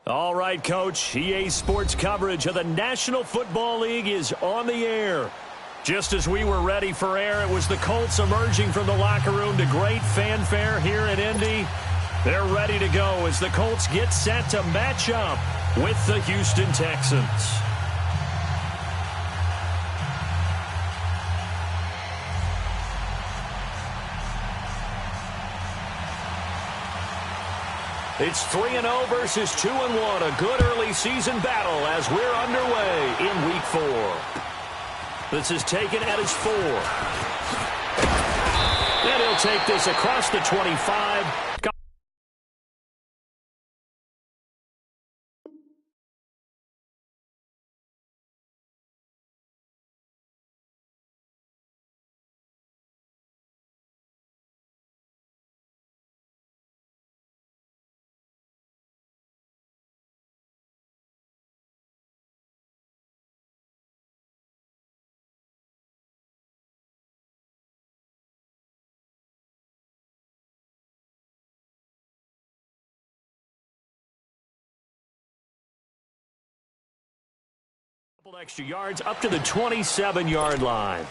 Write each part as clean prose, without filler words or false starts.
All right, Coach. EA Sports coverage of the National Football League is on the air. Just as we were ready for air, it was the Colts emerging from the locker room to great fanfare here in Indy. They're ready to go as the Colts get set to match up with the Houston Texans. It's 3-0 versus 2-1, a good early season battle as we're underway in Week 4. This is taken at his 4. And he'll take this across the 25. Extra yards up to the 27-yard line.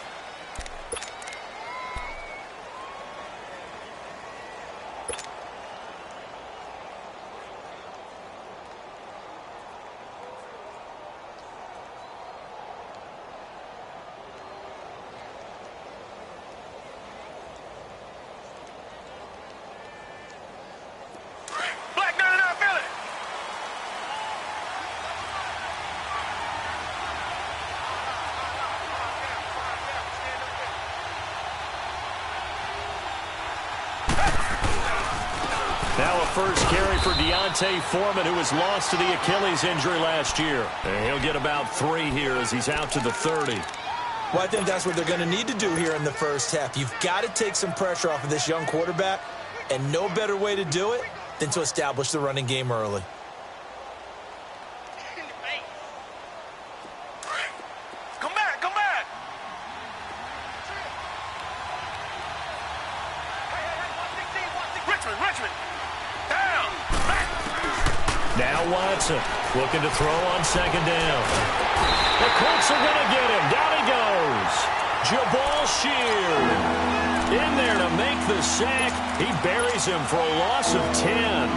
Now a first carry for Foreman, who was lost to the Achilles injury last year. And he'll get about 3 here as he's out to the 30. Well, I think that's what they're going to need to do here in the first half. You've got to take some pressure off of this young quarterback, and no better way to do it than to establish the running game early. Now Watson looking to throw on second down. The Colts are going to get him. Down he goes. Jabal Sheard in there to make the sack. He buries him for a loss of 10.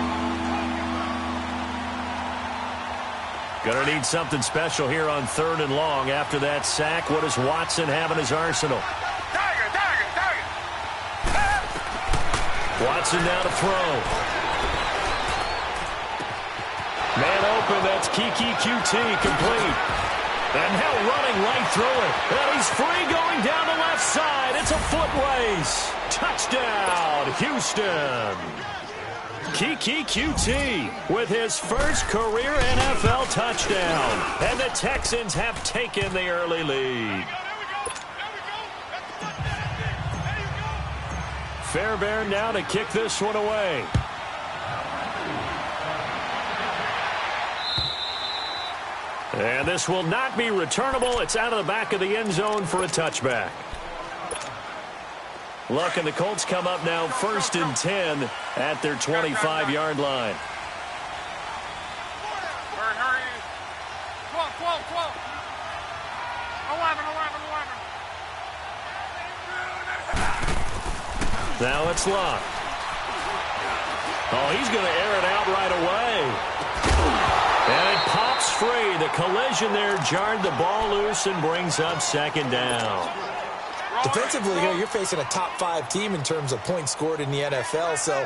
Going to need something special here on 3rd and long after that sack. What does Watson have in his arsenal? Watson now to throw. Man open, that's Kiki QT complete. And now running right through it. And he's free going down the left side. It's a foot race. Touchdown, Houston. Kiki QT with his first career NFL touchdown. And the Texans have taken the early lead. Fairbairn now to kick this one away. And this will not be returnable. It's out of the back of the end zone for a touchback. Luck and the Colts come up now 1st and 10 at their 25-yard line. Hurry. 12. 11. Now it's Luck. Oh, he's going to air it out right away. And it pops free. The collision there jarred the ball loose and brings up second down. Defensively, you're facing a top-5 team in terms of points scored in the NFL. So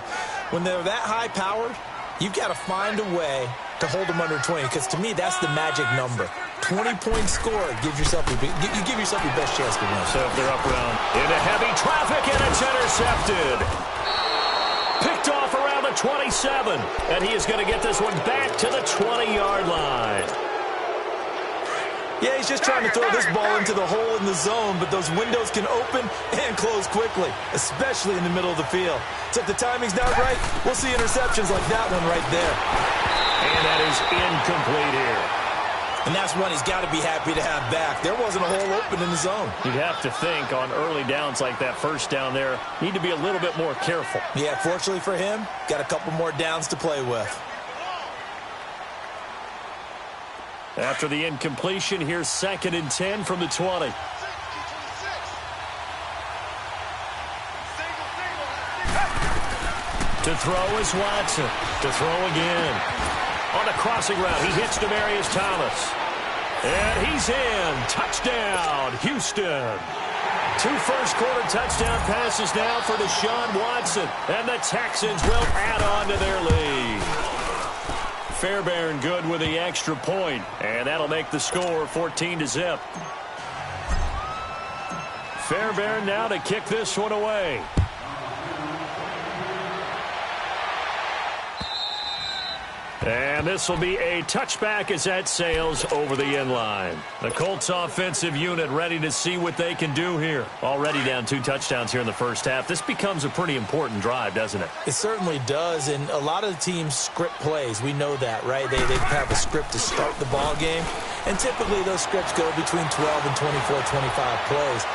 when they're that high-powered, you've got to find a way to hold them under 20. Because to me, that's the magic number. 20-point score gives yourself you give yourself your best chance to win. So if they're up around into heavy traffic, and it's intercepted. Picked off around the 27, and he is going to get this one back to the 20-yard line. Yeah, he's just trying to throw this ball into the hole in the zone, but those windows can open and close quickly, especially in the middle of the field. So if the timing's not right, we'll see interceptions like that one right there. And that is incomplete here. And that's one he's got to be happy to have back. There wasn't a hole open in the zone. You'd have to think on early downs like that first down there, need to be a little bit more careful. Yeah, fortunately for him, got a couple more downs to play with. After the incompletion, here's 2nd and 10 from the 20. To throw is Watson. To throw again. On the crossing route, he hits Demaryius Thomas. And he's in. Touchdown, Houston. 2 first-quarter touchdown passes now for Deshaun Watson. And the Texans will add on to their lead. Fairbairn good with the extra point. And that'll make the score 14-0. Fairbairn now to kick this one away. And this will be a touchback as that sails over the end line. The Colts offensive unit ready to see what they can do here. Already down 2 touchdowns here in the first half. This becomes a pretty important drive, doesn't it? It certainly does, and a lot of the teams script plays. We know that, right? They have a script to start the ball game, and typically those scripts go between 12 and 24, 25 plays.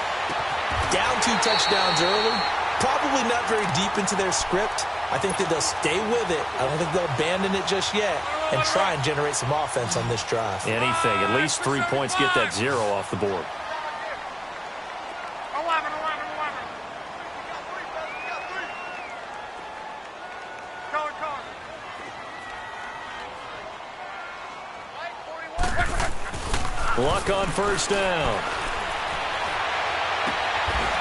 Down 2 touchdowns early, probably not very deep into their script. I think that they'll stay with it. I don't think they'll abandon it just yet and try and generate some offense on this drive. Anything. At least 3 points. Get that 0 off the board. 11. Luck on first down.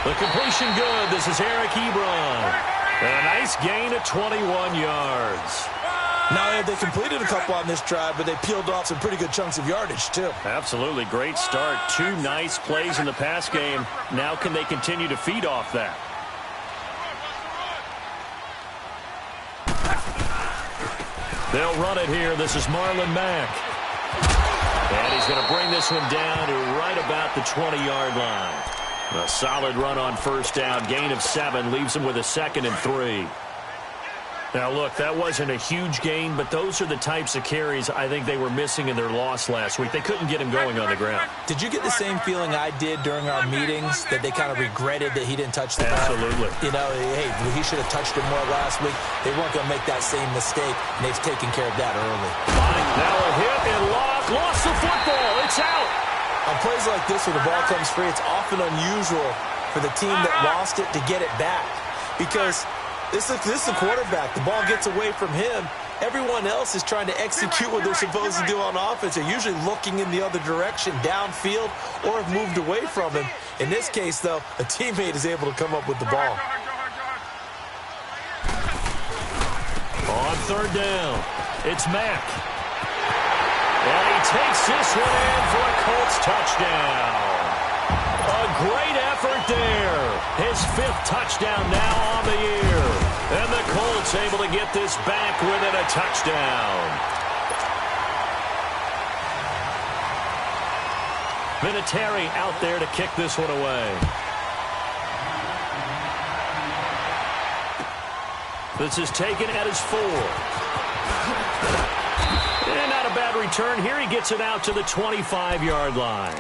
The completion good. This is Eric Ebron. A nice gain of 21 yards. Now, they completed a couple on this drive, but they peeled off some pretty good chunks of yardage, too. Absolutely. Great start. 2 nice plays in the pass game. Now can they continue to feed off that? They'll run it here. This is Marlon Mack. And he's going to bring this one down to right about the 20-yard line. A solid run on first down. Gain of 7 leaves him with a 2nd and 3. Now, look, that wasn't a huge gain, but those are the types of carries I think they were missing in their loss last week. They couldn't get him going on the ground. Did you get the same feeling I did during our meetings, that they kind of regretted that he didn't touch the ball? Absolutely. You know, hey, he should have touched it more last week. They weren't going to make that same mistake, and they've taken care of that early. Now a hit and lock. Lost the football. It's out. On plays like this where the ball comes free, it's often unusual for the team that lost it to get it back, because this is the quarterback. The ball gets away from him. Everyone else is trying to execute what they're supposed to do on offense. They're usually looking in the other direction, downfield, or have moved away from him. In this case, though, a teammate is able to come up with the ball. On third down, it's Mack. And he takes this one in for a Colts touchdown. A great effort there. His 5th touchdown now on the year. And the Colts able to get this back within a touchdown. Vinatieri out there to kick this one away. This is taken at his 4. And not a bad return. Here he gets it out to the 25-yard line.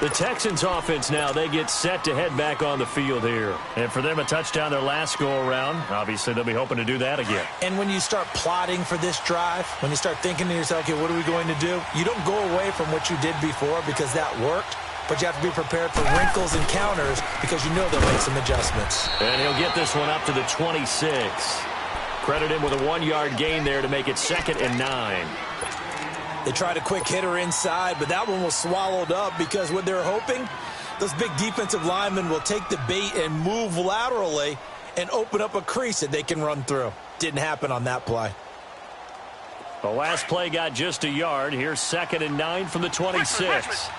The Texans offense now, they get set to head back on the field here. And for them, a touchdown their last go-around. Obviously, they'll be hoping to do that again. And when you start plotting for this drive, when you start thinking to yourself, okay, what are we going to do? You don't go away from what you did before because that worked, but you have to be prepared for wrinkles and counters because you know they'll make some adjustments. And he'll get this one up to the 26. Credit him with a 1-yard gain there to make it 2nd and 9. They tried a quick hitter inside, but that one was swallowed up because what they're hoping, those big defensive linemen will take the bait and move laterally and open up a crease that they can run through. Didn't happen on that play. The last play got just a yard. Here's 2nd and 9 from the 26.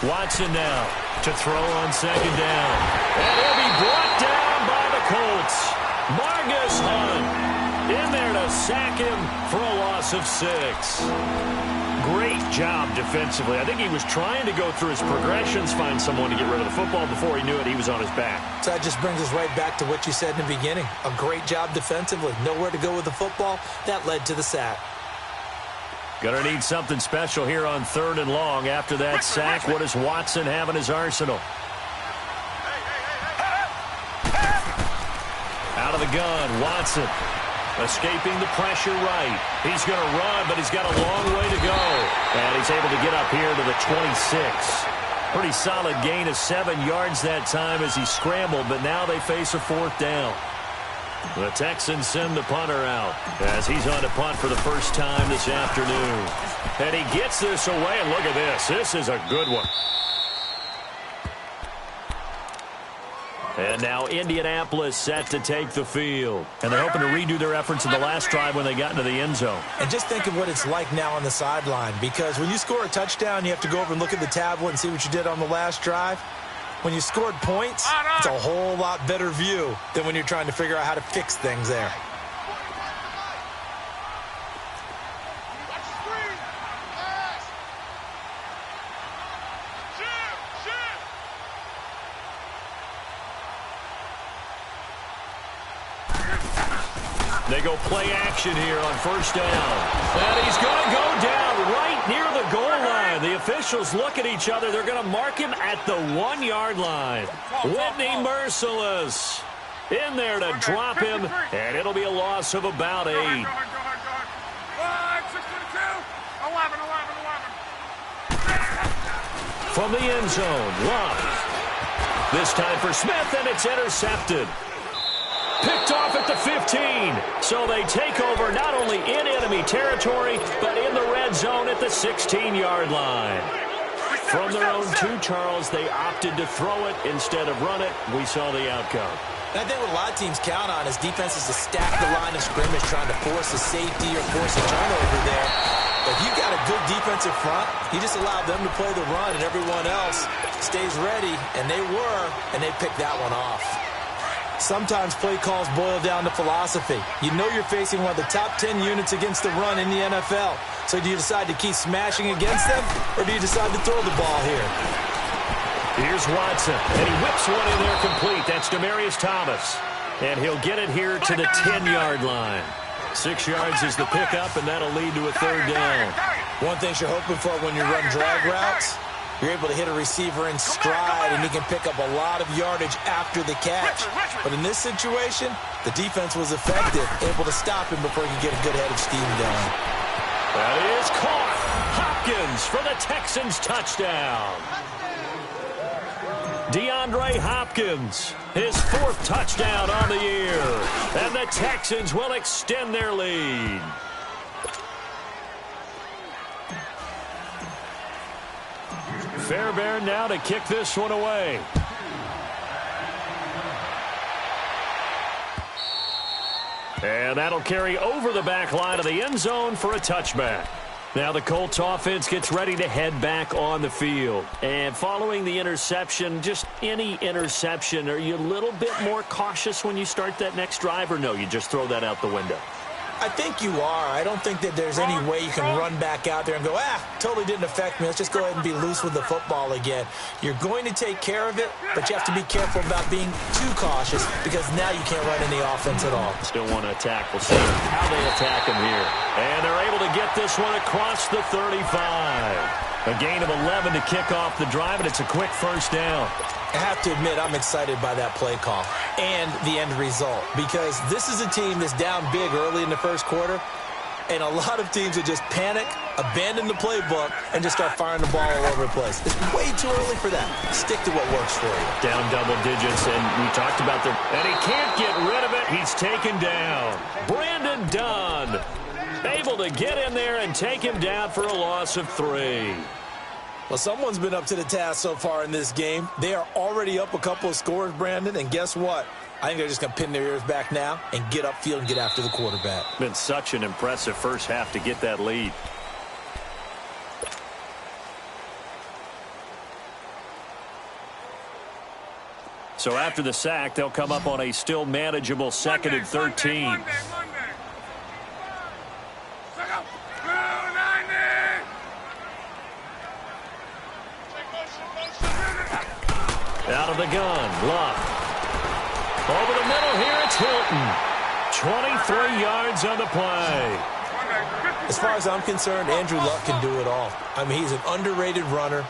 Watson now to throw on 2nd down. And he'll be brought down by the Colts. Margus Hunt in there to sack him for a loss of 6. Great job defensively. I think he was trying to go through his progressions, find someone to get rid of the football. Before he knew it, he was on his back. So that just brings us right back to what you said in the beginning. A great job defensively. Nowhere to go with the football. That led to the sack. Gonna need something special here on 3rd and long. After that sack, what does Watson have in his arsenal? Out of the the gun, Watson. Escaping the pressure right. He's going to run, but he's got a long way to go. And he's able to get up here to the 26. Pretty solid gain of 7 yards that time as he scrambled, but now they face a 4th down. The Texans send the punter out as he's on to punt for the first time this afternoon. And he gets this away, and look at this. This is a good one. And now Indianapolis set to take the field. And they're hoping to redo their efforts in the last drive when they got into the end zone. And just think of what it's like now on the sideline, because when you score a touchdown, you have to go over and look at the tablet and see what you did on the last drive. When you scored points, it's a whole lot better view than when you're trying to figure out how to fix things there. They go play action here on first down. And he's going to go down right near the goal line. The officials look at each other. They're going to mark him at the 1-yard line. Whitney Merciless in there to drop him, and it'll be a loss of about 8. From the end zone, Love. This time for Smith, and it's intercepted. Picked off at the 15. So they take over not only in enemy territory, but in the red zone at the 16-yard line. From their own 2, Charles, they opted to throw it instead of run it. We saw the outcome. And I think what a lot of teams count on is defenses to stack the line of scrimmage, trying to force a safety or force a turnover there. But if you've got a good defensive front, you just allow them to play the run, and everyone else stays ready, and they picked that one off. Sometimes play calls boil down to philosophy. You know you're facing one of the top 10 units against the run in the NFL. So do you decide to keep smashing against them, or do you decide to throw the ball here? Here's Watson, and he whips one in there complete. That's Demaryius Thomas. And he'll get it here to the 10-yard line. 6 yards is the pickup, and that'll lead to a 3rd down. One thing you're hoping for when you run drag routes, you're able to hit a receiver in stride, and he can pick up a lot of yardage after the catch. But in this situation, the defense was effective, able to stop him before he could get a good head of steam going. That is caught. Hopkins for the Texans touchdown. DeAndre Hopkins, his 4th touchdown on the year. And the Texans will extend their lead. Fairbairn now to kick this one away. And that'll carry over the back line of the end zone for a touchback. Now the Colts offense gets ready to head back on the field. And following the interception, just any interception, are you a little bit more cautious when you start that next drive, or no, you just throw that out the window? I think you are. I don't think that there's any way you can run back out there and go, totally didn't affect me. Let's just go ahead and be loose with the football again. You're going to take care of it, but you have to be careful about being too cautious, because now you can't run any offense at all. Still want to attack. We'll see how they attack him here. And they're able to get this one across the 35. A gain of 11 to kick off the drive, and it's a quick first down. I have to admit, I'm excited by that play call and the end result, because this is a team that's down big early in the first quarter, and a lot of teams will just panic, abandon the playbook, and just start firing the ball all over the place. It's way too early for that. Stick to what works for you. Down double digits, and we talked about the... And he can't get rid of it. He's taken down. Brandon Dunn able to get in there and take him down for a loss of 3. Well, someone's been up to the task so far in this game. They are already up a couple of scores, Brandon, and guess what? I think they're just going to pin their ears back now and get upfield and get after the quarterback. Been such an impressive first half to get that lead. So after the sack, they'll come up on a still manageable 2nd and 13. Out of the gun, Luck. Over the middle here, it's Hilton. 23 yards on the play. As far as I'm concerned, Andrew Luck can do it all. I mean, he's an underrated runner,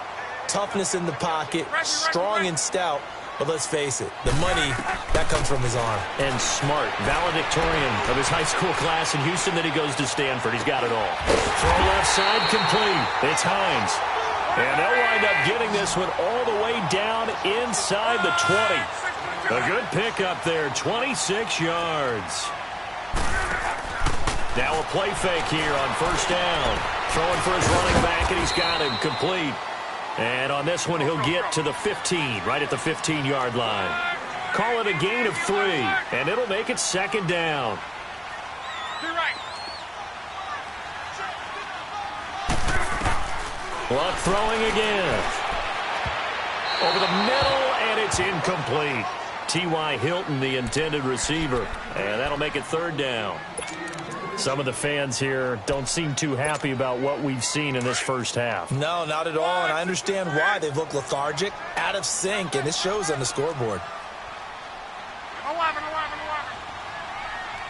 toughness in the pocket, strong and stout, But let's face it, the money, that comes from his arm. And smart, valedictorian of his high school class in Houston. Then he goes to Stanford. He's got it all. Throw left side complete. It's Hines. And they'll wind up getting this one all the way down inside the 20. A good pickup there, 26 yards. Now a play fake here on first down. Throwing for his running back, and he's got him complete. And on this one, he'll get to the 15, right at the 15-yard line. Call it a gain of 3, and it'll make it second down. Luck throwing again. Over the middle, and it's incomplete. T.Y. Hilton, the intended receiver. And that'll make it third down. Some of the fans here don't seem too happy about what we've seen in this first half. No, not at all, and I understand why. They've looked lethargic, out of sync, and it shows on the scoreboard. 11.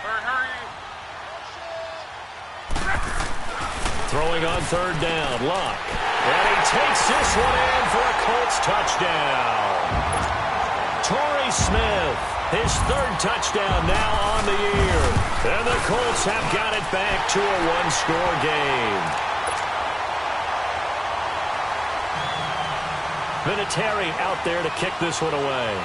Hurry. Throwing on third down, Luck. And he takes this one in for a Colts touchdown. Torrey Smith, his third touchdown now on the year. And the Colts have got it back to a one-score game. Vinatieri out there to kick this one away.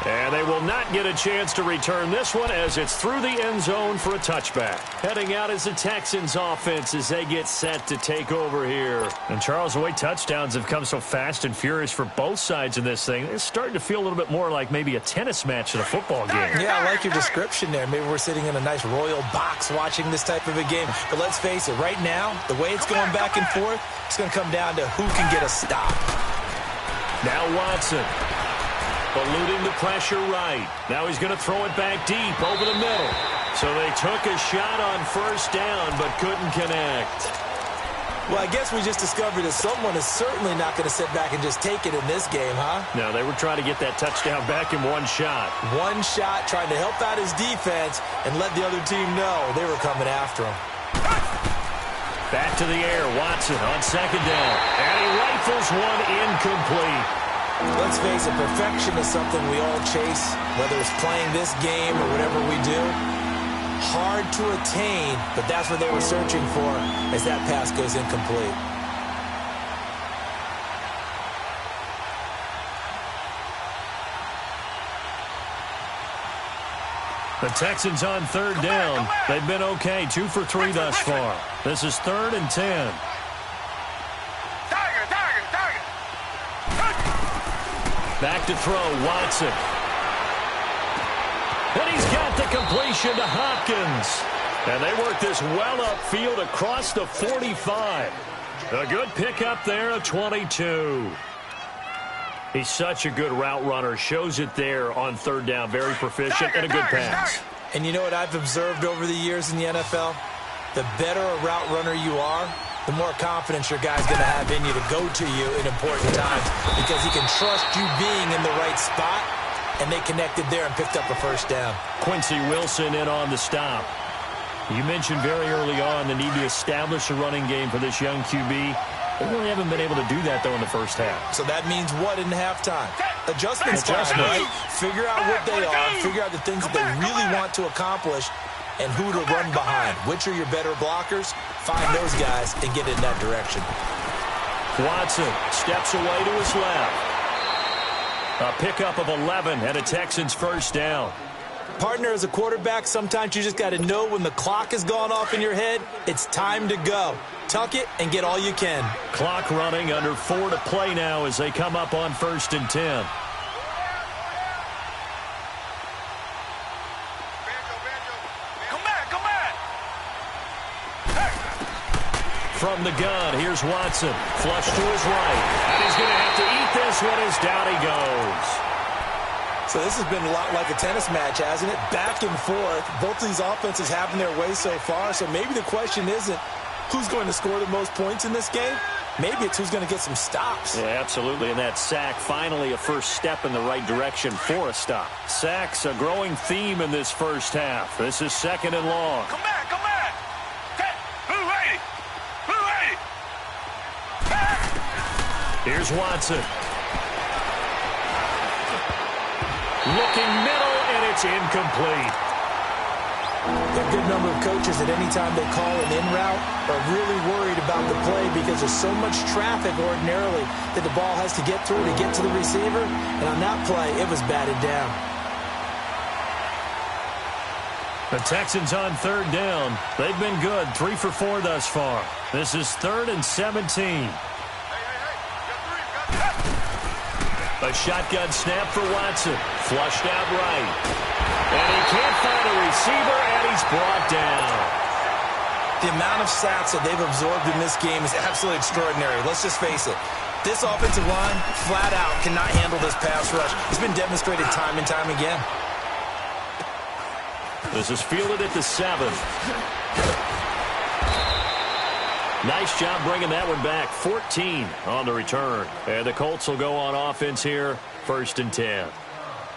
And they will not get a chance to return this one as it's through the end zone for a touchback. Heading out is the Texans offense as they get set to take over here. And Charles, the way touchdowns have come so fast and furious for both sides in this thing, it's starting to feel a little bit more like maybe a tennis match than a football game. Yeah, I like your description there. Maybe we're sitting in a nice royal box watching this type of a game. But let's face it, right now, the way it's going back and forth, it's going to come down to who can get a stop. Now Watson. Eluding the pressure right. Now he's going to throw it back deep over the middle. So they took a shot on first down but couldn't connect. Well, I guess we just discovered that someone is certainly not going to sit back and just take it in this game, huh? No, they were trying to get that touchdown back in one shot. One shot, trying to help out his defense and let the other team know they were coming after him. Back to the air, Watson on second down. And he rifles one incomplete. Let's face it, perfection is something we all chase, whether it's playing this game or whatever we do. Hard to attain, but that's what they were searching for as that pass goes incomplete. The Texans on third down. They've been okay, 2 for 3 thus far. This is 3rd and 10. Back to throw, Watson. And he's got the completion to Hopkins. And they work this well upfield across the 45. A good pickup there, a 22. He's such a good route runner. Shows it there on third down. Very proficient and a good pass. And you know what I've observed over the years in the NFL? The better a route runner you are, the more confidence your guy's going to have in you to go to you in important times because he can trust you being in the right spot, and they connected there and picked up a first down. Quincy Wilson in on the stop. You mentioned very early on the need to establish a running game for this young QB. They really haven't been able to do that, though, in the first half. So that means what in halftime? Adjustments time, right? Figure out what they are, figure out the things that they really want to accomplish, and who to run behind. Which are your better blockers? Find those guys and get in that direction. Watson steps away to his left. A pickup of 11 and a Texans first down. Partner, as a quarterback, sometimes you just got to know when the clock has gone off in your head, it's time to go. Tuck it and get all you can. Clock running, under 4 to play now as they come up on 1st and 10. From the gun, here's Watson. Flush to his right. And he's going to have to eat this one as down he goes. So this has been a lot like a tennis match, hasn't it? Back and forth. Both these offenses having their way so far. So maybe the question isn't who's going to score the most points in this game. Maybe it's who's going to get some stops. Yeah, absolutely. And that sack, finally a first step in the right direction for a stop. Sacks, a growing theme in this first half. This is 2nd and long. Come back. Blue 80. Blue 80. Here's Watson. Looking middle, and it's incomplete. There are a good number of coaches that any time they call an in route are really worried about the play because there's so much traffic ordinarily that the ball has to get through to get to the receiver. And on that play, it was batted down. The Texans on third down. They've been good, 3 for 4 thus far. This is 3rd and 17. A shotgun snap for Watson. Flushed out right. And he can't find a receiver, and he's brought down. The amount of sacks that they've absorbed in this game is absolutely extraordinary. Let's just face it. This offensive line, flat out, cannot handle this pass rush. It's been demonstrated time and time again. This is fielded at the 7. Nice job bringing that one back. 14 on the return. And the Colts will go on offense here, 1st and 10.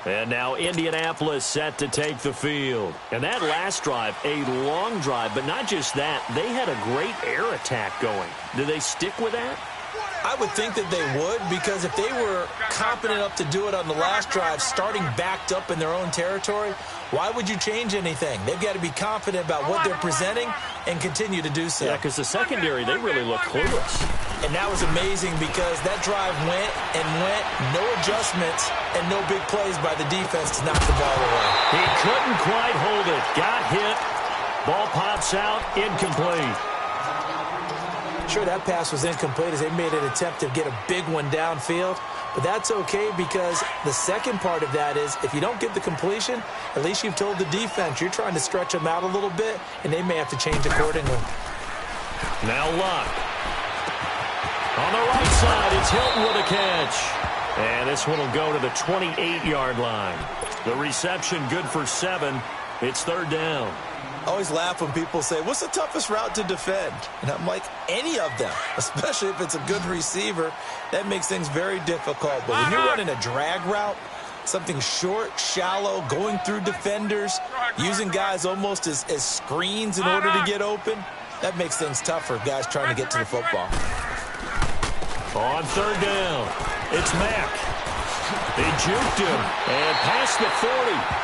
And now Indianapolis set to take the field. And that last drive, a long drive, but not just that. They had a great air attack going. Do they stick with that? I would think that they would, because if they were competent enough to do it on the last drive, starting backed up in their own territory, why would you change anything? They've got to be confident about what they're presenting and continue to do so. Yeah, because the secondary, they really look clueless. And that was amazing because that drive went and went, no adjustments, and no big plays by the defense to knock the ball away. He couldn't quite hold it. Got hit. Ball pops out, incomplete. Sure, that pass was incomplete as they made an attempt to get a big one downfield. But that's okay because the second part of that is if you don't get the completion, at least you've told the defense you're trying to stretch them out a little bit, and they may have to change accordingly. Now Luck. On the right side, it's Hilton with a catch. And this one will go to the 28-yard line. The reception good for 7. It's 3rd down. I always laugh when people say, what's the toughest route to defend? And I'm like, any of them, especially if it's a good receiver. That makes things very difficult. But when you're running a drag route, something short, shallow, going through defenders, using guys almost as screens in order to get open, that makes things tough for guys trying to get to the football. On 3rd down, it's Mack. He juked him and past the 40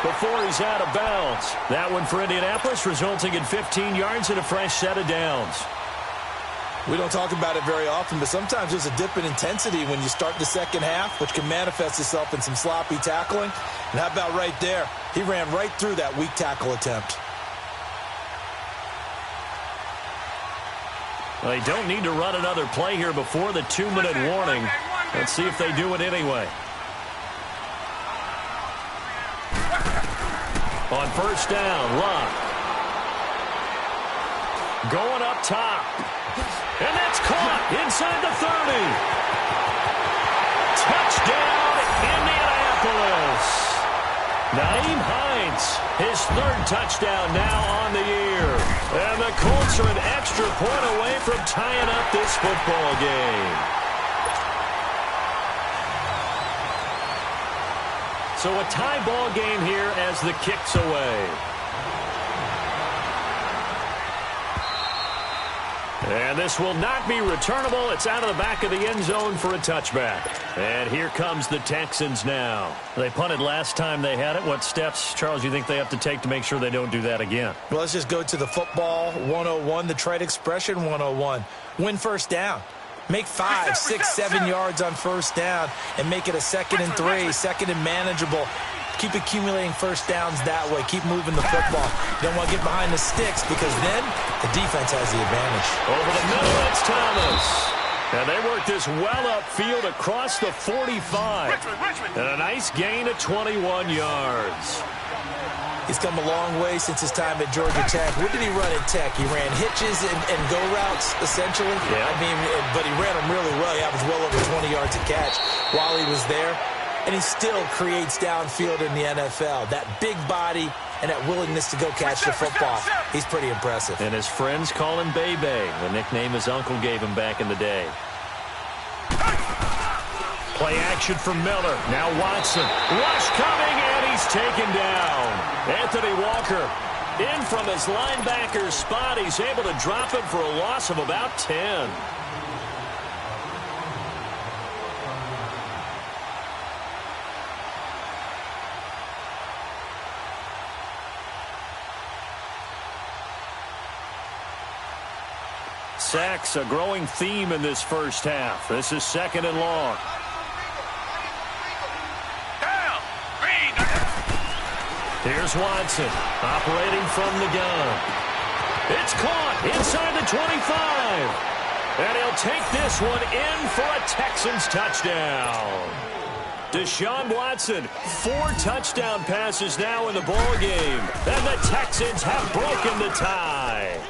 before he's out of bounds. That one for Indianapolis, resulting in 15 yards and a fresh set of downs. We don't talk about it very often, but sometimes there's a dip in intensity when you start the second half, which can manifest itself in some sloppy tackling. And how about right there? He ran right through that weak tackle attempt. Well, they don't need to run another play here before the 2-minute warning. Let's see if they do it anyway. On 1st down, Luck. Going up top. And that's caught inside the 30. Touchdown, Indianapolis. Nyheim Hines, his 3rd touchdown now on the year. And the Colts are an extra point away from tying up this football game. So a tie ball game here as the kick's away. And this will not be returnable. It's out of the back of the end zone for a touchback. And here comes the Texans now. They punted last time they had it. What steps, Charles, you think they have to take to make sure they don't do that again? Well, let's just go to the football 101, the trade expression 101. Win 1st down. Make 5, 6, 7 yards on 1st down and make it a 2nd and 3, 2nd and manageable. Keep accumulating 1st downs that way. Keep moving the football. You don't want to get behind the sticks because then the defense has the advantage. Over the middle, it's Thomas. And they work this well upfield across the 45. And a nice gain of 21 yards. He's come a long way since his time at Georgia Tech. What did he run at Tech? He ran hitches and go routes, essentially. Yeah. I mean, but he ran them really well. He averaged well over 20 yards a catch while he was there. And he still creates downfield in the NFL. That big body and that willingness to go catch the football. He's pretty impressive. And his friends call him Bebe, the nickname his uncle gave him back in the day. Play action from Miller. Now Watson. Rush coming, and he's taken down. Anthony Walker in from his linebacker spot. He's able to drop him for a loss of about 10. Sacks, a growing theme in this first half. This is 2nd and long. Here's Watson, operating from the gun. It's caught inside the 25. And he'll take this one in for a Texans touchdown. Deshaun Watson, 4 touchdown passes now in the ballgame. And the Texans have broken the tie.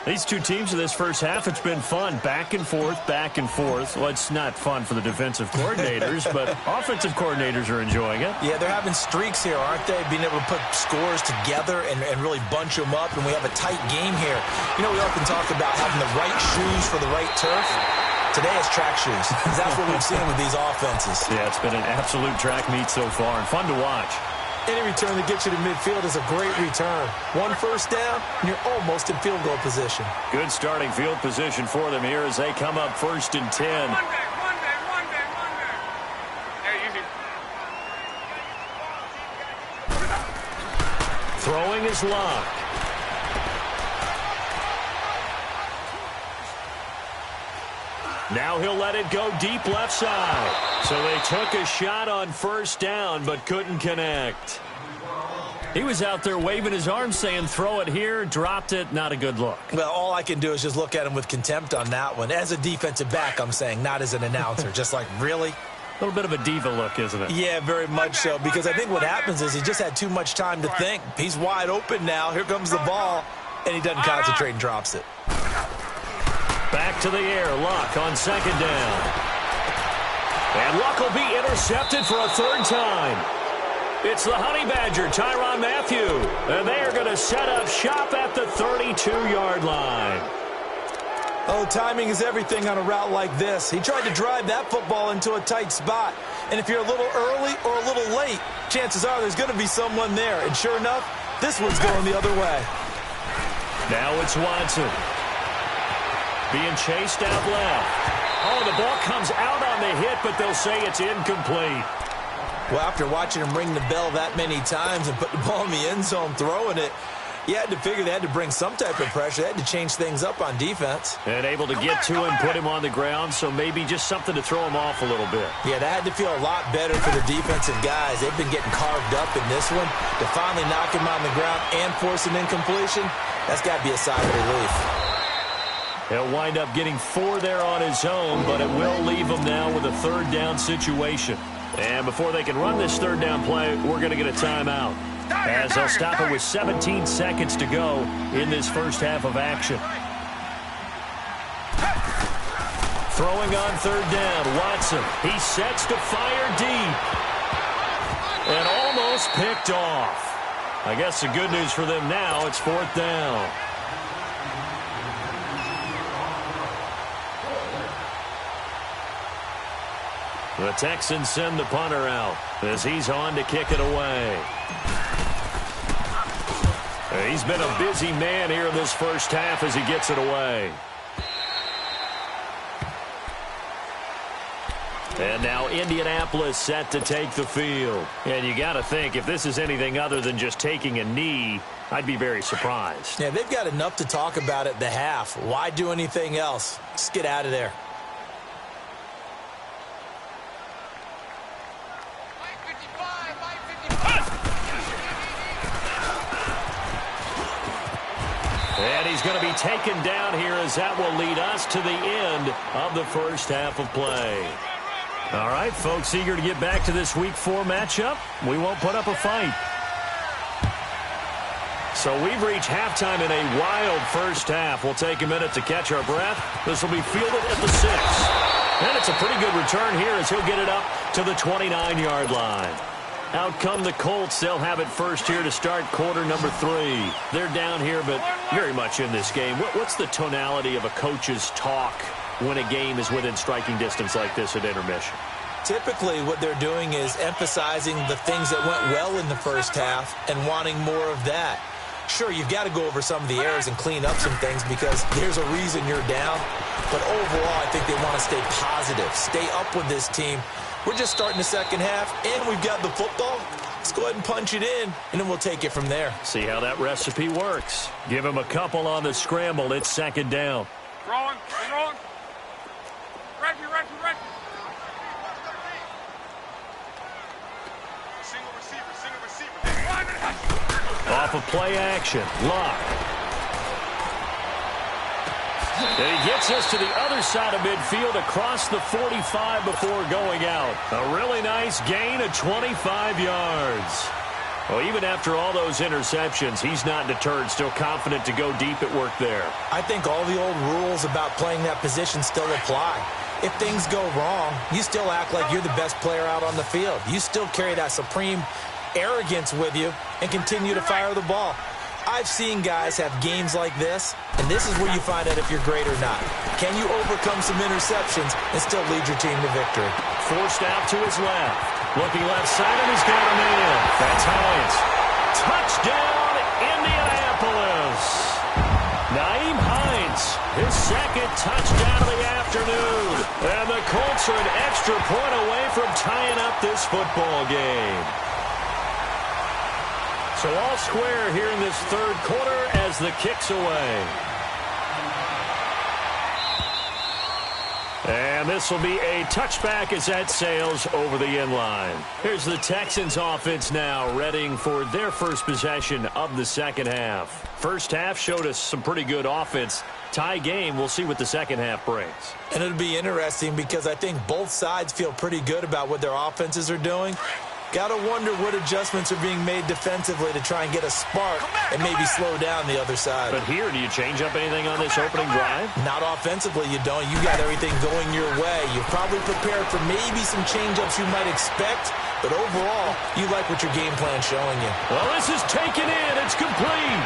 These two teams in this first half, it's been fun. Back and forth, back and forth. Well, it's not fun for the defensive coordinators, but offensive coordinators are enjoying it. Yeah, they're having streaks here, aren't they? Being able to put scores together and really bunch them up, and we have a tight game here. You know, we often talk about having the right shoes for the right turf. Today it's track shoes. That's what we've seen with these offenses. Yeah, it's been an absolute track meet so far, and fun to watch. Any return that gets you to midfield is a great return. 1 first down, and you're almost in field goal position. Good starting field position for them here as they come up 1st and 10. Throwing is locked. Now he'll let it go deep left side. So they took a shot on 1st down but couldn't connect. He was out there waving his arms saying throw it here, dropped it, not a good look. Well, all I can do is just look at him with contempt on that one. As a defensive back, I'm saying, not as an announcer. Just like, really? A little bit of a diva look, isn't it? Yeah, very much so, because I think what happens is he just had too much time to think. He's wide open now. Here comes the ball, and he doesn't concentrate and drops it. Back to the air. Luck on 2nd down. And Luck will be intercepted for a 3rd time. It's the Honey Badger, Tyrann Mathieu. And they are going to set up shop at the 32-yard line. Oh, timing is everything on a route like this. He tried to drive that football into a tight spot. And if you're a little early or a little late, chances are there's going to be someone there. And sure enough, this one's going the other way. Now it's Watson. Being chased out left. Oh, the ball comes out on the hit, but they'll say it's incomplete. Well, after watching him ring the bell that many times and put the ball in the end zone throwing it, you had to figure they had to bring some type of pressure. They had to change things up on defense. And able to get to him, put him on the ground, so maybe just something to throw him off a little bit. Yeah, that had to feel a lot better for the defensive guys. They've been getting carved up in this one. To finally knock him on the ground and force an incompletion, that's got to be a sigh of relief. He'll wind up getting 4 there on his own, but it will leave him now with a 3rd down situation. And before they can run this 3rd down play, we're going to get a timeout, as they'll stop it with 17 seconds to go in this first half of action. Throwing on 3rd down, Watson. He sets to fire deep. And almost picked off. I guess the good news for them now, it's 4th down. The Texans send the punter out as he's on to kick it away. He's been a busy man here in this first half as he gets it away. And now Indianapolis set to take the field. And you got to think, if this is anything other than just taking a knee, I'd be very surprised. Yeah, they've got enough to talk about at the half. Why do anything else? Just get out of there. And he's going to be taken down here as that will lead us to the end of the first half of play. All right, folks, eager to get back to this Week 4 matchup. We won't put up a fight. So we've reached halftime in a wild first half. We'll take a minute to catch our breath. This will be fielded at the 6. And it's a pretty good return here as he'll get it up to the 29-yard line. Out come the Colts. They'll have it first here to start quarter number 3. They're down here, but very much in this game. What's the tonality of a coach's talk when a game is within striking distance like this at intermission? Typically, what they're doing is emphasizing the things that went well in the first half and wanting more of that. Sure, you've got to go over some of the errors and clean up some things because there's a reason you're down. But overall, I think they want to stay positive, stay up with this team. We're just starting the second half, and we've got the football. Let's go ahead and punch it in, and then we'll take it from there. See how that recipe works. Give him a couple on the scramble. It's 2nd down. Throwing. Reggie. Single receiver. Off of play action. Lock. And he gets us to the other side of midfield across the 45 before going out. A really nice gain of 25 yards. Well, even after all those interceptions, he's not deterred, still confident to go deep at work there. I think all the old rules about playing that position still apply. If things go wrong, you still act like you're the best player out on the field. You still carry that supreme arrogance with you and continue to fire the ball. I've seen guys have games like this, and this is where you find out if you're great or not. Can you overcome some interceptions and still lead your team to victory? Forced out to his left. Looking left side, and he's got a man. That's Hines. Touchdown, Indianapolis. Naeem Hines, his second touchdown of the afternoon. And the Colts are an extra point away from tying up this football game. So all square here in this third quarter as the kick's away. And this will be a touchback as that sails over the end line. Here's the Texans offense now, readying for their first possession of the second half. First half showed us some pretty good offense. Tie game, we'll see what the second half brings. And it'll be interesting because I think both sides feel pretty good about what their offenses are doing. Got to wonder what adjustments are being made defensively to try and get a spark and maybe slow down the other side. But here, do you change up anything on this opening drive? Not offensively, you don't. You got everything going your way. You're probably prepared for maybe some change-ups you might expect, but overall, you like what your game plan's showing you. Well, this is taken in. It's complete.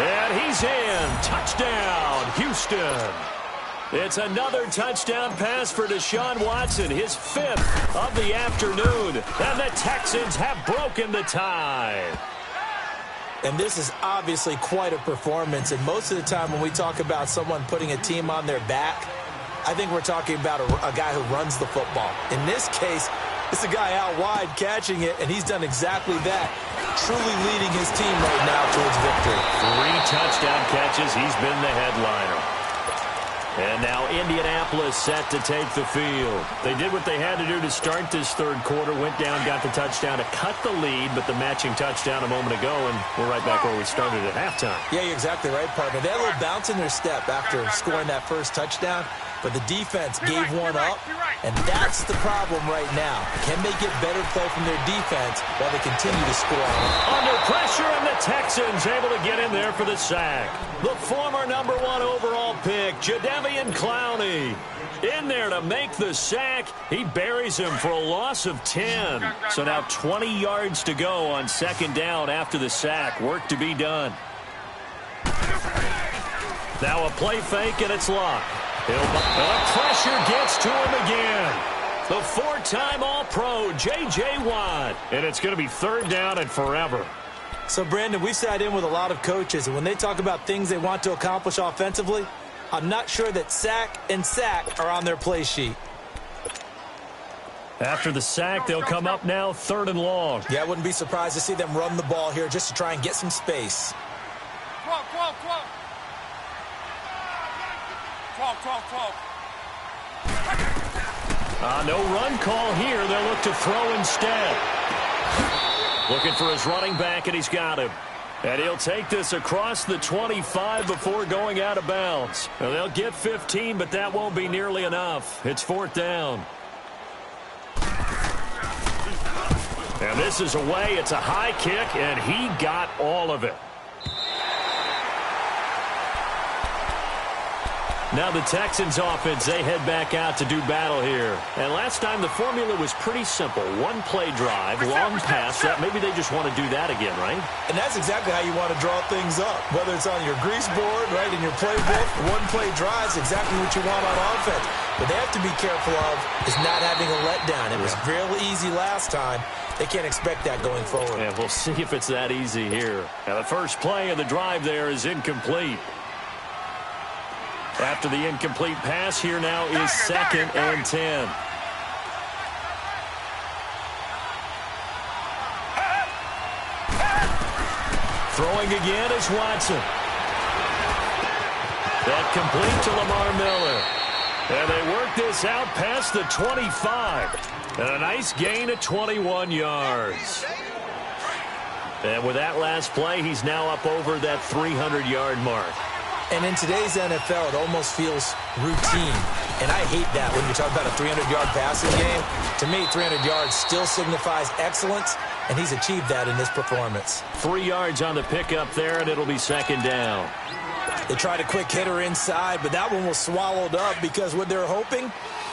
And he's in. Touchdown, Houston. It's another touchdown pass for Deshaun Watson, his fifth of the afternoon. And the Texans have broken the tie. And this is obviously quite a performance. And most of the time when we talk about someone putting a team on their back, I think we're talking about a guy who runs the football. In this case, it's a guy out wide catching it, and he's done exactly that, truly leading his team right now towards victory. 3 touchdown catches. He's been the headliner. And now Indianapolis set to take the field. They did what they had to do to start this third quarter, went down, got the touchdown to cut the lead, but the matching touchdown a moment ago, and we're right back where we started at halftime. Yeah, you're exactly right, partner. They had a little bounce in their step after scoring that first touchdown, but the defense gave one up, and that's the problem right now. Can they get better play from their defense while they continue to score? Under pressure, and the Texans able to get in there for the sack. The former number 1 overall pick, Jadeveon Clowney, in there to make the sack. He buries him for a loss of 10. So now 20 yards to go on second down after the sack. Work to be done. Now a play fake, and it's locked. The pressure gets to him again. The 4-time All-Pro, J.J. Watt. And it's going to be third down and forever. So, Brandon, we've sat in with a lot of coaches, and when they talk about things they want to accomplish offensively, I'm not sure that sack and sack are on their play sheet. After the sack, they'll come up now 3rd and long. Yeah, I wouldn't be surprised to see them run the ball here just to try and get some space. 12. No run call here. They'll look to throw instead. Looking for his running back, and he's got him. And he'll take this across the 25 before going out of bounds. Now, they'll get 15, but that won't be nearly enough. It's 4th down. And this is away. It's a high kick, and he got all of it. Now the Texans offense, they head back out to do battle here. And last time the formula was pretty simple. One play drive, long pass. That maybe they just want to do that again, right? And that's exactly how you want to draw things up. Whether it's on your grease board, right, in your playbook, one play drive is exactly what you want on offense. What they have to be careful of is not having a letdown. It was real easy last time. They can't expect that going forward. Yeah, we'll see if it's that easy here. Now the first play of the drive there is incomplete. After the incomplete pass, here now is 2nd and 10. Throwing again is Watson. That complete to Lamar Miller. And they work this out past the 25. And a nice gain of 21 yards. And with that last play, he's now up over that 300-yard mark. And in today's NFL, it almost feels routine. And I hate that when you talk about a 300-yard passing game. To me, 300 yards still signifies excellence, and he's achieved that in this performance. 3 yards on the pickup there, and it'll be second down. They tried a quick hitter inside, but that one was swallowed up because what they're hoping,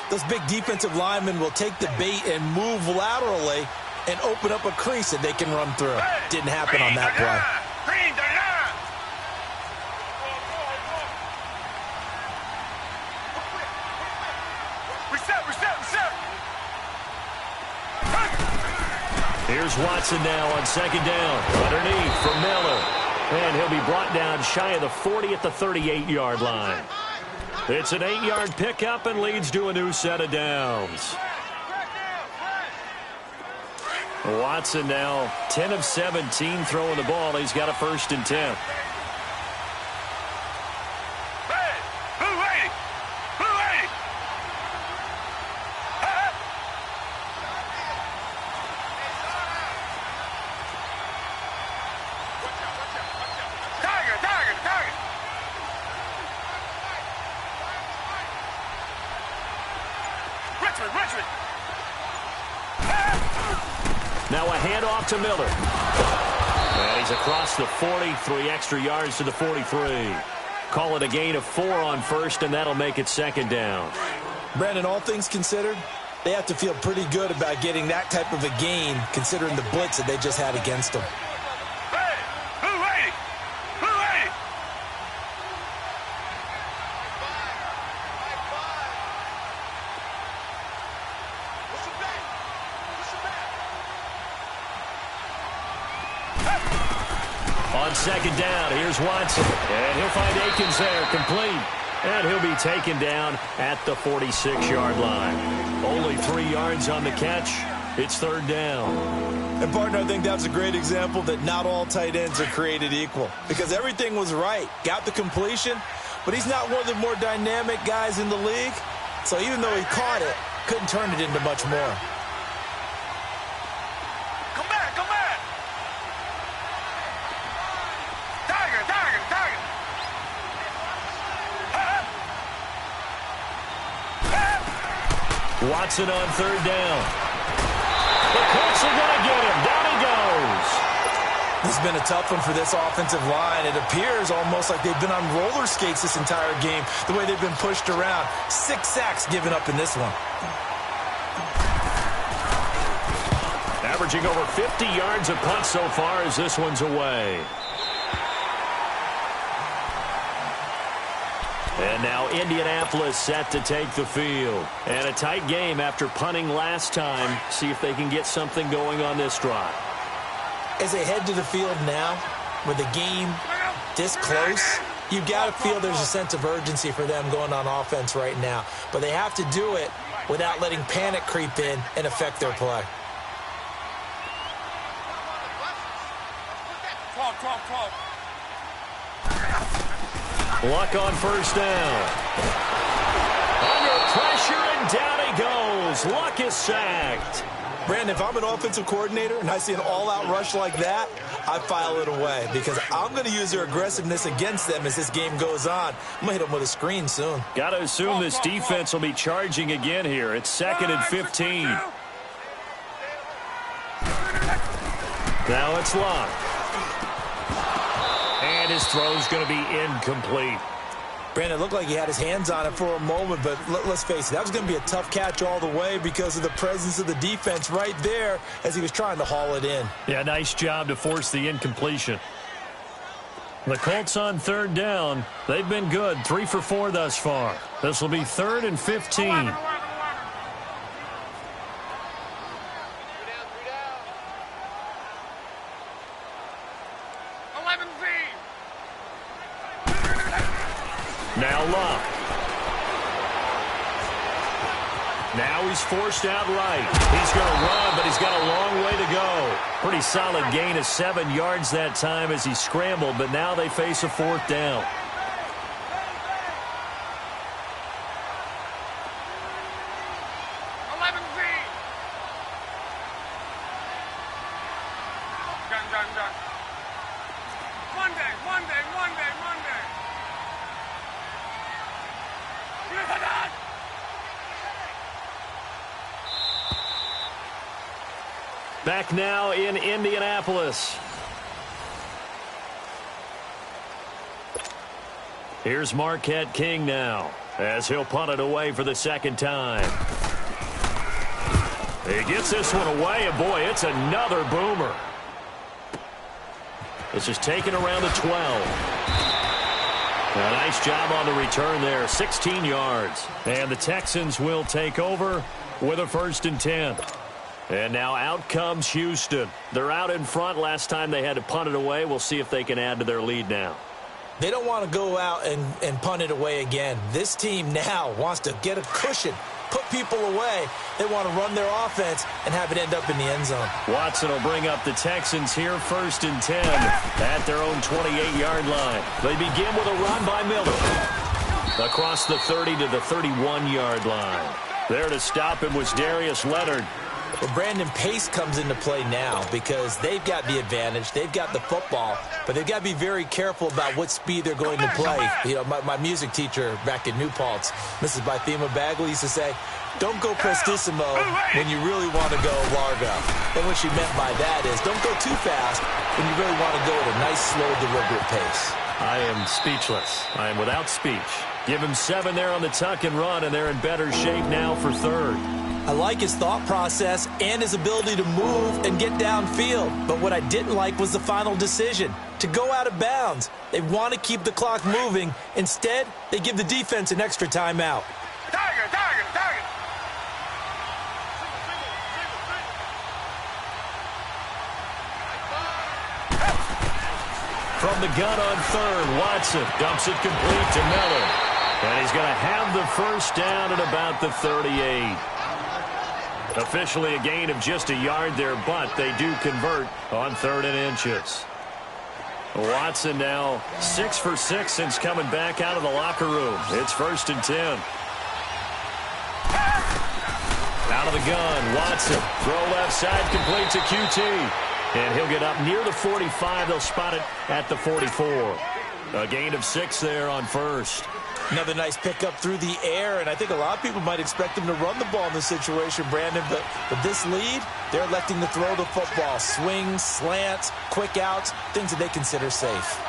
those big defensive linemen will take the bait and move laterally and open up a crease that they can run through. Didn't happen on that play. Here's Watson now on second down. Underneath for Miller. And he'll be brought down shy of the 40 at the 38-yard line. It's an 8-yard pickup and leads to a new set of downs. Watson now 10 of 17 throwing the ball. He's got a 1st and 10. Now a handoff to Miller. And he's across the 40, 3 extra yards to the 43. Call it a gain of 4 on 1st, and that'll make it second down. Brandon, all things considered, they have to feel pretty good about getting that type of a gain, considering the blitz that they just had against them. On second down, here's Watson. And he'll find Akins there, complete. And he'll be taken down at the 46-yard line. Only 3 yards on the catch. It's third down. And, partner, I think that's a great example that not all tight ends are created equal. Because everything was right. Got the completion, but he's not one of the more dynamic guys in the league. So even though he caught it, couldn't turn it into much more. Watson on third down. The Colts are going to get him. Down he goes. This has been a tough one for this offensive line. It appears almost like they've been on roller skates this entire game, the way they've been pushed around. 6 sacks given up in this one. Averaging over 50 yards a punt so far as this one's away. And now Indianapolis set to take the field. And a tight game after punting last time. See if they can get something going on this drive. As they head to the field now, with the game this close, you've got to feel there's a sense of urgency for them going on offense right now. But they have to do it without letting panic creep in and affect their play. 12. Luck on first down. Under pressure, and down he goes. Luck is sacked. Brandon, if I'm an offensive coordinator and I see an all-out rush like that, I file it away because I'm going to use their aggressiveness against them as this game goes on. I'm going to hit them with a screen soon. Got to assume this defense will be charging again here. It's 2nd and 15. Now it's Luck. And his throw's going to be incomplete. Brandon, it looked like he had his hands on it for a moment, but let's face it, that was going to be a tough catch all the way because of the presence of the defense right there as he was trying to haul it in. Yeah, nice job to force the incompletion. The Colts on third down. They've been good, 3 for 4 thus far. This will be 3rd and 15. Now Luck. Now he's forced out right. He's going to run, but he's got a long way to go. Pretty solid gain of 7 yards that time as he scrambled, but now they face a 4th down. Back now in Indianapolis. Here's Marquette King now, as he'll punt it away for the second time. He gets this one away, and boy, it's another boomer. This is taken around the 12. A nice job on the return there, 16 yards. And the Texans will take over with a 1st and 10. And now out comes Houston. They're out in front. Last time they had to punt it away. We'll see if they can add to their lead now. They don't want to go out and punt it away again. This team now wants to get a cushion, put people away. They want to run their offense and have it end up in the end zone. Watson will bring up the Texans here, 1st and 10 at their own 28-yard line. They begin with a run by Miller across the 30 to the 31-yard line. There to stop him was Darius Leonard. Well, Brandon, pace comes into play now because they've got the advantage. They've got the football, but they've got to be very careful about what speed they're going to play. You know, my music teacher back in New Paltz, Mrs. Bythema Bagley, used to say, don't go prestissimo when you really want to go largo. And what she meant by that is don't go too fast when you really want to go at a nice, slow, deliberate pace. I am speechless. I am without speech. Give him 7 there on the tuck and run, and they're in better shape now for 3rd. I like his thought process and his ability to move and get downfield. But what I didn't like was the final decision, to go out of bounds. They want to keep the clock moving. Instead, they give the defense an extra timeout. Tiger. From the gun on 3rd, Watson dumps it complete to Miller. And he's going to have the 1st down at about the 38. Officially a gain of just a yard there, but they do convert on 3rd and inches. Watson now 6 for 6 since coming back out of the locker room. It's 1st and 10. Out of the gun, Watson. Throw left side, complete to QT. And he'll get up near the 45. They'll spot it at the 44. A gain of 6 there on 1st. Another nice pickup through the air, and I think a lot of people might expect him to run the ball in this situation, Brandon, but with this lead, they're electing to throw the football. Swings, slants, quick outs, things that they consider safe.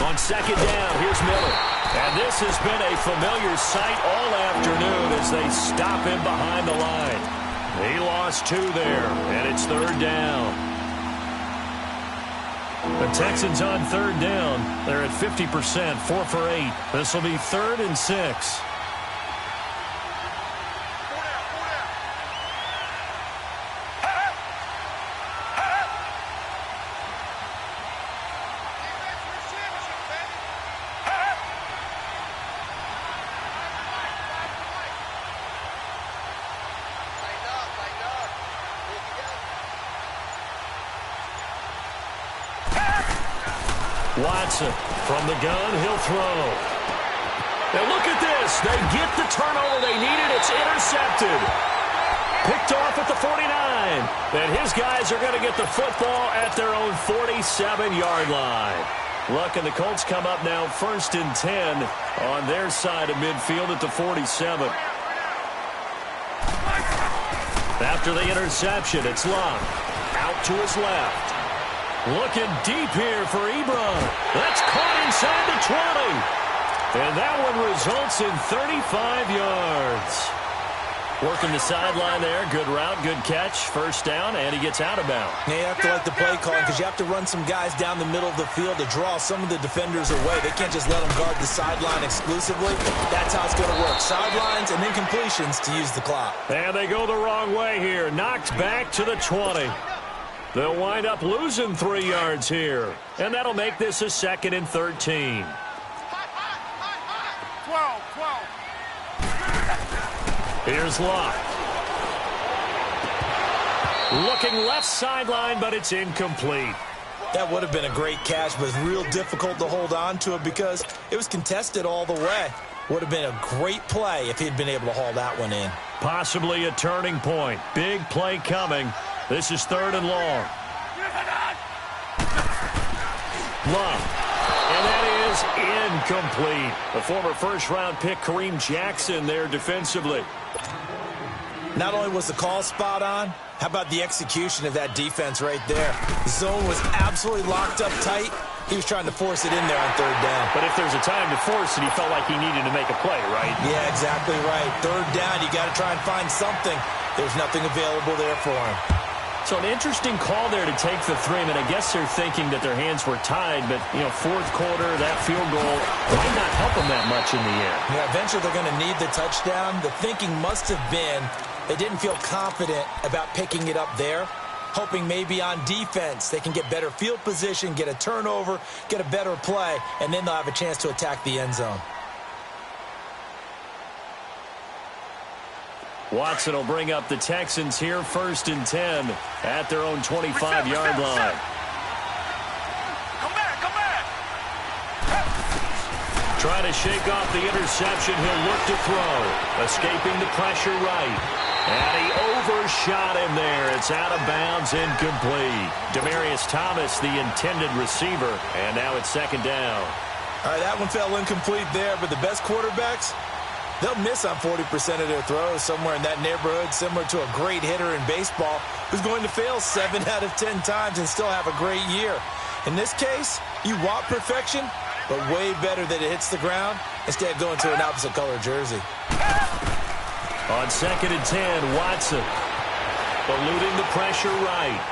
On 2nd down, here's Miller. And this has been a familiar sight all afternoon as they stop him behind the line. He lost 2 there, and it's 3rd down. The Texans on 3rd down. They're at 50%, 4 for 8. This will be 3rd and 6. Watson from the gun, he'll throw. And look at this. They get the turnover they needed. It's intercepted. Picked off at the 49. And his guys are going to get the football at their own 47-yard line. Look, and the Colts come up now 1st and 10 on their side of midfield at the 47. After the interception, it's Locke. Out to his left. Looking deep here for Ebron. That's caught inside the 20. And that one results in 35 yards. Working the sideline there. Good route, good catch. 1st down, and he gets out of bounds. Now you have to like the play calling because you have to run some guys down the middle of the field to draw some of the defenders away. They can't just let them guard the sideline exclusively. That's how it's going to work. Sidelines and then completions to use the clock. And they go the wrong way here. Knocked back to the 20. They'll wind up losing 3 yards here. And that'll make this a 2nd and 13. 12. Here's Locke. Looking left sideline, but it's incomplete. That would have been a great catch, but it's real difficult to hold on to it because it was contested all the way. Would have been a great play if he'd been able to haul that one in. Possibly a turning point. Big play coming. This is 3rd and long. Love. And that is incomplete. The former first-round pick, Kareem Jackson, there defensively. Not only was the call spot on, how about the execution of that defense right there? The zone was absolutely locked up tight. He was trying to force it in there on 3rd down. But if there's a time to force it, he felt like he needed to make a play, right? Yeah, exactly right. 3rd down, you got to try and find something. There's nothing available there for him. So an interesting call there to take the 3. I mean, I guess they're thinking that their hands were tied, but, 4th quarter, that field goal might not help them that much in the end. Yeah, eventually they're going to need the touchdown. The thinking must have been they didn't feel confident about picking it up there, hoping maybe on defense they can get better field position, get a turnover, get a better play, and then they'll have a chance to attack the end zone. Watson will bring up the Texans here 1st and 10 at their own 25-yard line. Come back. Trying to shake off the interception. He'll look to throw. Escaping the pressure right. And he overshot him there. It's out of bounds, incomplete. Demaryius Thomas, the intended receiver. And now it's 2nd down. All right, that one fell incomplete there, but the best quarterbacks, they'll miss on 40% of their throws, somewhere in that neighborhood, similar to a great hitter in baseball who's going to fail 7 out of 10 times and still have a great year. In this case, you want perfection, but way better that it hits the ground instead of going to an opposite color jersey. On 2nd and 10, Watson eluding the pressure right.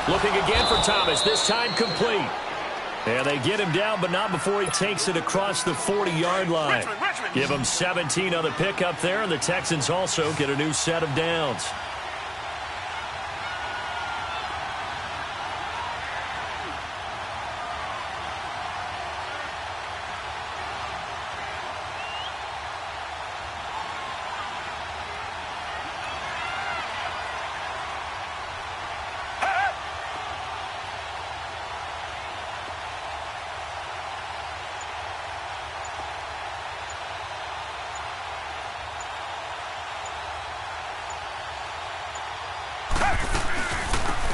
Looking again for Thomas, this time complete. And they get him down, but not before he takes it across the 40-yard line. Give him 17 on the pickup there, and the Texans also get a new set of downs.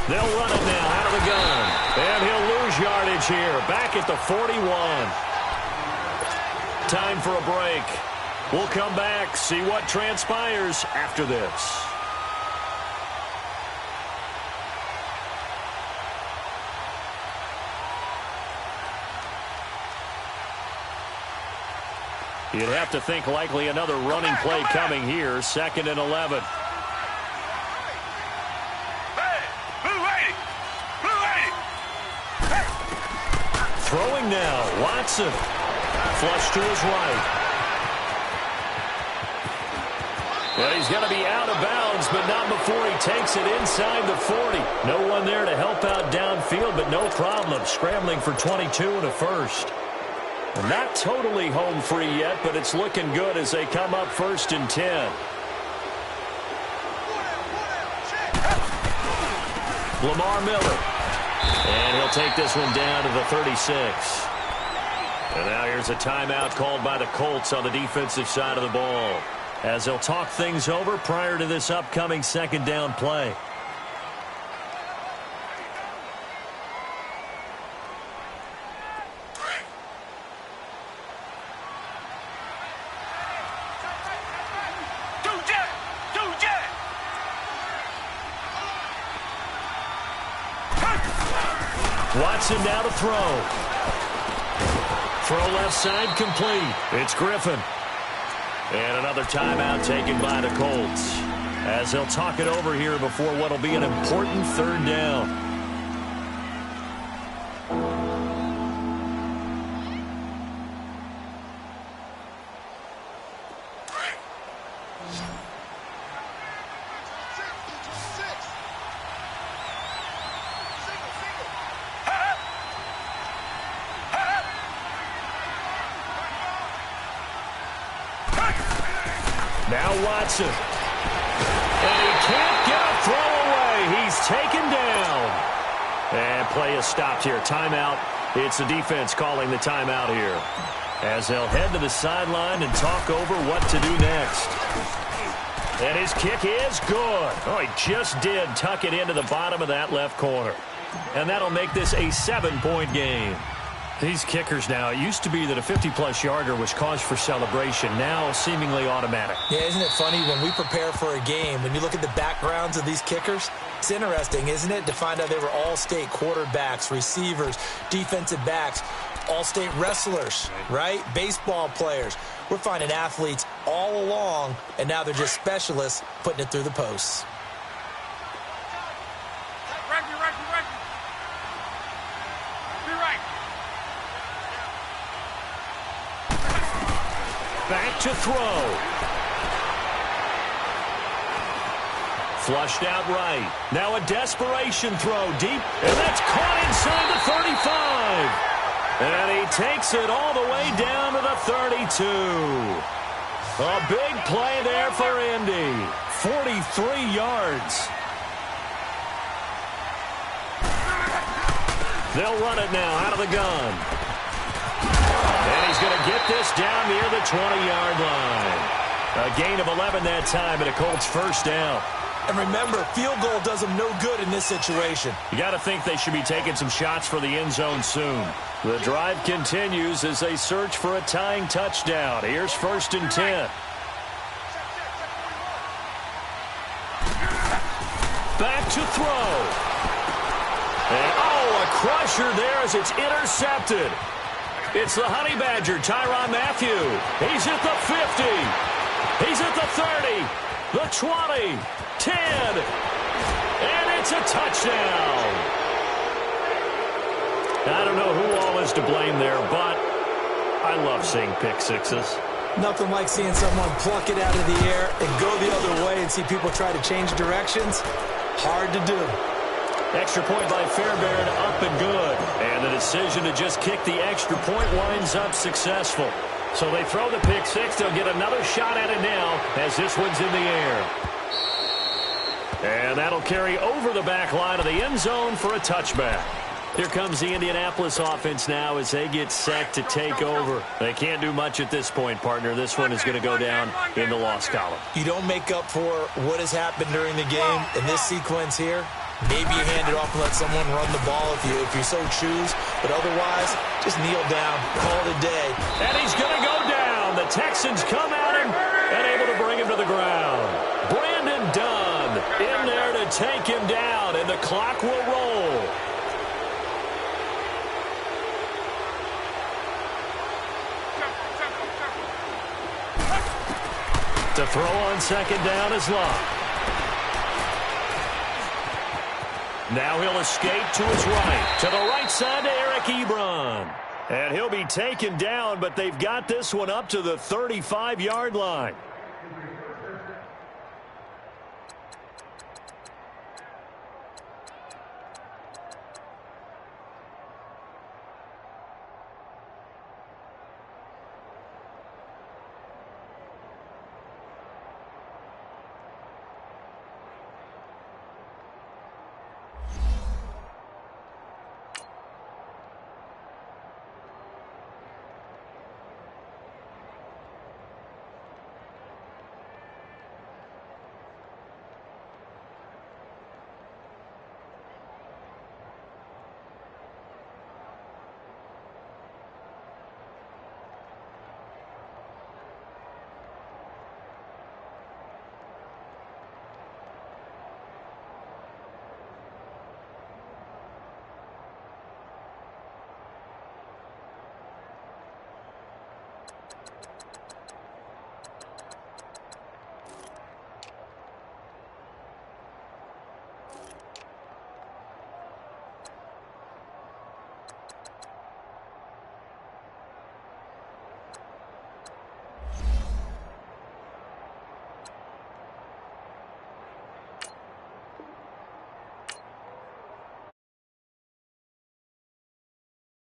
They'll run it now out of the gun. And he'll lose yardage here. Back at the 41. Time for a break. We'll come back, see what transpires after this. You'd have to think likely another running play coming here. 2nd and 11. Throwing now, Watson. Flush to his right. Well, he's going to be out of bounds, but not before he takes it inside the 40. No one there to help out downfield, but no problem. Scrambling for 22 and a first. Not totally home free yet, but it's looking good as they come up 1st and 10. Lamar Miller. And he'll take this one down to the 36. And now here's a timeout called by the Colts on the defensive side of the ball, as they'll talk things over prior to this upcoming 2nd down play. Watson now to throw. Throw left side complete. It's Griffin. And another timeout taken by the Colts, as they'll talk it over here before what will be an important 3rd down. Now Watson. And he can't get a throw away. He's taken down. And play is stopped here. Timeout. It's the defense calling the timeout here. as they'll head to the sideline and talk over what to do next. And his kick is good. Oh, he just did tuck it into the bottom of that left corner. And that'll make this a 7-point game. These kickers now, it used to be that a 50-plus yarder was cause for celebration. Now seemingly automatic. Yeah, isn't it funny when we prepare for a game, when you look at the backgrounds of these kickers, it's interesting, isn't it, to find out they were all-state quarterbacks, receivers, defensive backs, all-state wrestlers, right? Baseball players. We're finding athletes all along, and now they're just specialists putting it through the posts. Back to throw. Flushed out right. Now a desperation throw deep, and that's caught inside the 35. And he takes it all the way down to the 32. A big play there for Indy. 43 yards. They'll run it now out of the gun. And he's going to get this down near the 20-yard line. A gain of 11 that time, and a Colts first down. And remember, field goal does them no good in this situation. You got to think they should be taking some shots for the end zone soon. The drive continues as they search for a tying touchdown. Here's 1st and 10. Back to throw. And, oh, a crusher there as it's intercepted. It's the Honey Badger, Tyrann Mathieu. He's at the 50. He's at the 30, the 20, 10, and it's a touchdown. I don't know who all is to blame there, but I love seeing pick sixes. Nothing like seeing someone pluck it out of the air and go the other way and see people try to change directions. Hard to do. Extra point by Fairbairn, up and good. And the decision to just kick the extra point winds up successful. So they throw the pick six. They'll get another shot at it now as this one's in the air. And that'll carry over the back line of the end zone for a touchback. Here comes the Indianapolis offense now as they get set to take over. They can't do much at this point, partner. This one is going to go down in the loss column. You don't make up for what has happened during the game in this sequence here. Maybe you hand it off and let someone run the ball if you so choose. But otherwise, just kneel down, call it a day. And he's going to go down. The Texans come at him and able to bring him to the ground. Brandon Dunn in there to take him down, and the clock will roll. To throw on 2nd down is Locke. Now he'll escape to his right. To the right side to Eric Ebron. And he'll be taken down, but they've got this one up to the 35-yard line.